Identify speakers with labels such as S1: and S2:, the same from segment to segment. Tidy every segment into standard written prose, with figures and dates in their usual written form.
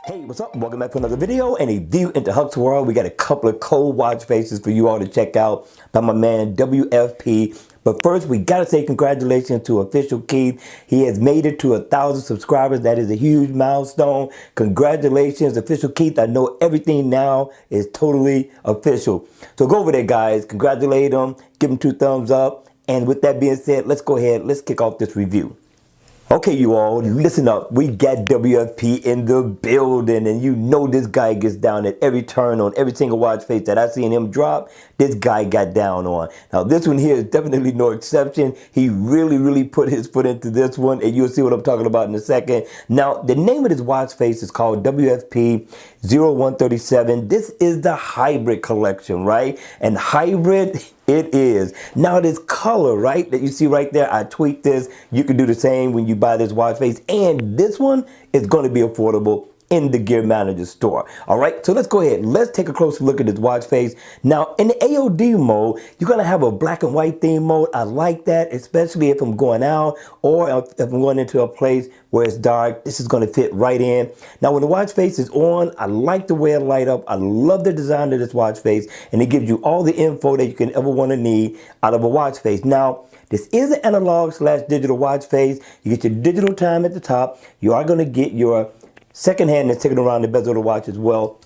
S1: Hey, what's up? Welcome back to another video and a view into Huck's World. We got a couple of cold watch faces for you all to check out by my man WFP. But first, we got to say congratulations to Official Keith. He has made it to 1,000 subscribers. That is a huge milestone. Congratulations, Official Keith. I know everything now is totally official. So go over there, guys. Congratulate him. Give him 2 thumbs up. And with that being said, let's go ahead. Let's kick off this review. Okay, you all, listen up. We got WFP in the building, and you know this guy gets down at every turn on every single watch face that I've seen him drop. This guy got down on. Now, this one here is definitely no exception. He really put his foot into this one, and you'll see what I'm talking about in a second. Now, the name of this watch face is called WFP 0137. This is the hybrid collection, right? And hybrid it is. Now this color, right, that you see right there, I tweaked this. You can do the same when you buy this watch face. And this one is going to be affordable in the Gear Manager store. All right, so let's go ahead. Let's take a closer look at this watch face. Now, in the AOD mode, you're gonna have a black and white theme mode. I like that, especially if I'm going out or if I'm going into a place where it's dark. This is gonna fit right in. Now, when the watch face is on, I like the way it light up. I love the design of this watch face, and it gives you all the info that you can ever wanna need out of a watch face. Now, this is an analog/digital watch face. You get your digital time at the top. You are gonna get your second hand that's taken around the bezel of the watch as well.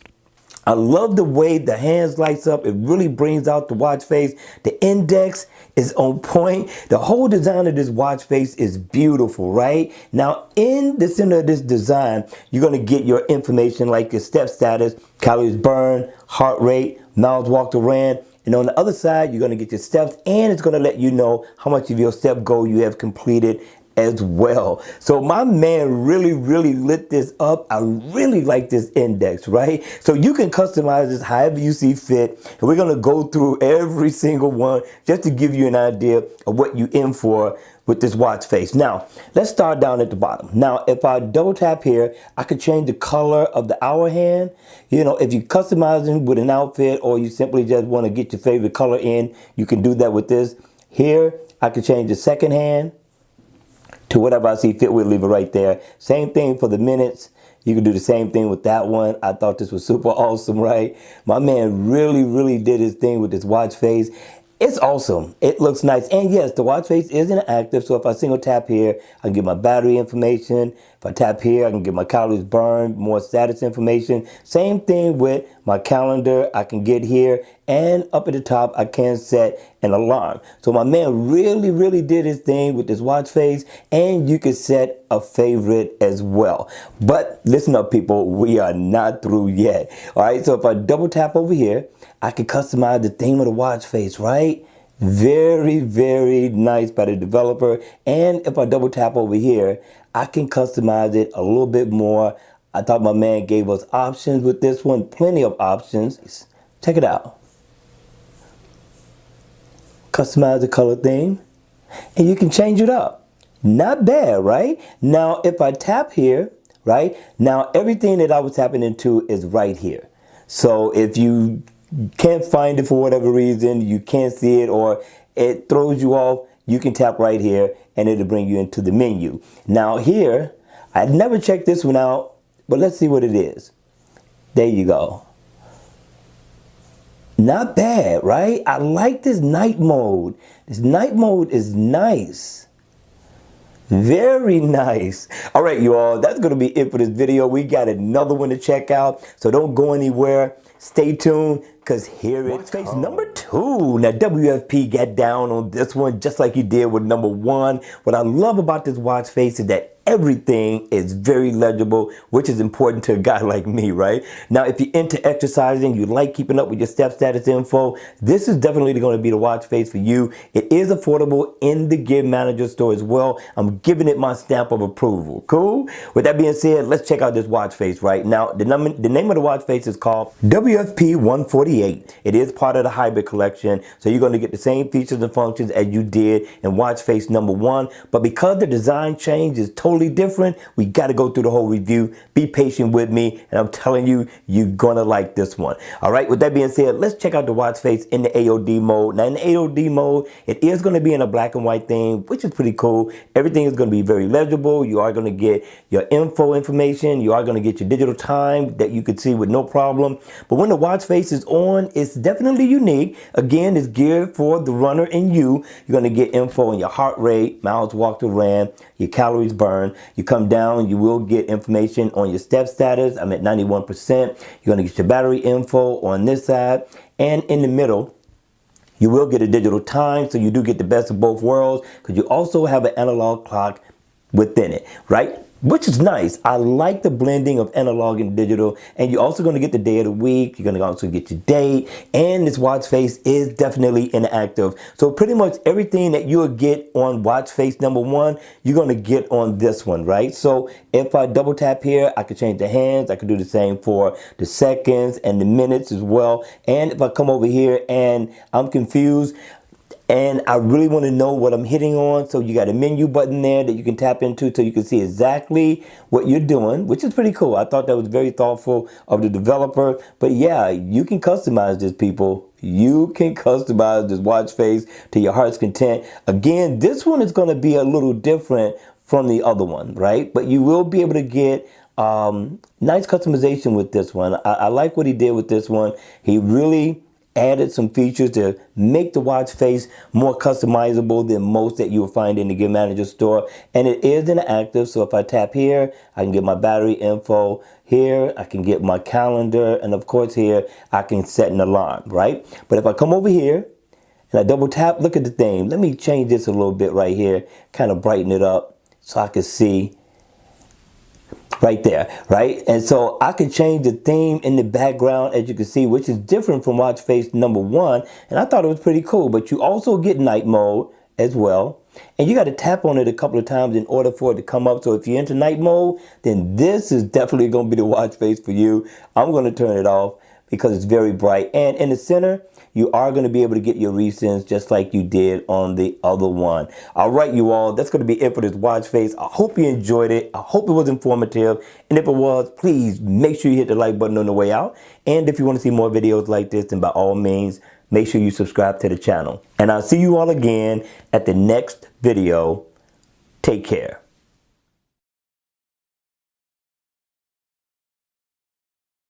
S1: I love the way the hands lights up. It really brings out the watch face. The index is on point. The whole design of this watch face is beautiful, right? Now, in the center of this design, you're gonna get your information like your step status, calories burned, heart rate, miles walked or ran. And on the other side, you're gonna get your steps, and it's gonna let you know how much of your step goal you have completed as well. So my man really lit this up. I really like this index, right? So you can customize this however you see fit. And we're gonna go through every single one just to give you an idea of what you in for with this watch face. Now, let's start down at the bottom. Now, if I double tap here, I could change the color of the hour hand. You know, if you customize it with an outfit or you simply just wanna get your favorite color in, you can do that with this. Here, I could change the second hand to whatever I see fit. We'll leave it right there. Same thing for the minutes. You can do the same thing with that one. I thought this was super awesome, right? My man really did his thing with this watch face. It's awesome. It looks nice. And yes, the watch face isn't active. So if I single tap here, I can get my battery information. If I tap here, I can get my calories burned, more status information. Same thing with my calendar. I can get here, and up at the top, I can set an alarm. So my man really did his thing with this watch face, and you can set a favorite as well. But listen up, people, we are not through yet. All right, so if I double tap over here, I can customize the theme of the watch face, right? Very nice by the developer. And if I double tap over here, I can customize it a little bit more. I thought my man gave us options with this one, plenty of options. Check it out. Customize the color theme, and you can change it up. Not bad, right? Now, if I tap here, right? Now, everything that I was tapping into is right here. So if you can't find it for whatever reason, you can't see it, or it throws you off, you can tap right here and it'll bring you into the menu. Now here, I'd never checked this one out, but let's see what it is. There you go. Not bad, right? I like this night mode. This night mode is nice. Very nice. All right, you all, that's going to be it for this video. We got another one to check out, so don't go anywhere. Stay tuned, because here it's face number 2. Now, WFP got down on this one just like he did with number 1. What I love about this watch face is that everything is very legible, which is important to a guy like me, right? Now, if you're into exercising, you like keeping up with your step status info, this is definitely going to be the watch face for you. It is affordable in the Gear Manager store as well. I'm giving it my stamp of approval. Cool? With that being said, let's check out this watch face right now. The name of the watch face is called WFP 148. It is part of the hybrid collection, so you're going to get the same features and functions as you did in watch face number 1, but because the design change is totally totally different, we got to go through the whole review. Be patient with me, and I'm telling you, you're going to like this one. All right, with that being said, let's check out the watch face in the AOD mode. Now, in the AOD mode, it is going to be in a black and white theme, which is pretty cool. Everything is going to be very legible. You are going to get your information. You are going to get your digital time that you could see with no problem. But when the watch face is on, it's definitely unique. Again, it's geared for the runner and you. You're going to get info on your heart rate, miles walked or ran, your calories burned. You come down, you will get information on your step status. I'm at 91%. You're going to get your battery info on this side. And in the middle, you will get a digital time, so you do get the best of both worlds, because you also have an analog clock within it, right? Which is nice. I like the blending of analog and digital. And you're also going to get the day of the week. You're going to also get your date. And this watch face is definitely inactive. So pretty much everything that you'll get on watch face number one, you're going to get on this one, right? So if I double tap here, I could change the hands. I could do the same for the seconds and the minutes as well. And if I come over here and I'm confused, and I really want to know what I'm hitting on, so you got a menu button there that you can tap into so you can see exactly what you're doing, which is pretty cool. I thought that was very thoughtful of the developer. But yeah, you can customize this, people. You can customize this watch face to your heart's content. Again, this one is going to be a little different from the other one, right? But you will be able to get nice customization with this one. I like what he did with this one. He really added some features to make the watch face more customizable than most that you will find in the Gear Manager store. And it is interactive, so if I tap here, I can get my battery info. Here, I can get my calendar. And of course here, I can set an alarm, right? But if I come over here and I double tap, look at the thing. Let me change this a little bit right here, kind of brighten it up so I can see right there, right? And so I can change the theme in the background, as you can see, which is different from watch face number one. And I thought it was pretty cool. But you also get night mode as well. And you got to tap on it a couple of times in order for it to come up. So if you're into night mode, then this is definitely going to be the watch face for you. I'm going to turn it off because it's very bright. And in the center, you are going to be able to get your recents just like you did on the other one. All right, you all, that's going to be it for this watch face. I hope you enjoyed it. I hope it was informative. And if it was, please make sure you hit the like button on the way out. And if you want to see more videos like this, then by all means, make sure you subscribe to the channel. And I'll see you all again at the next video. Take care.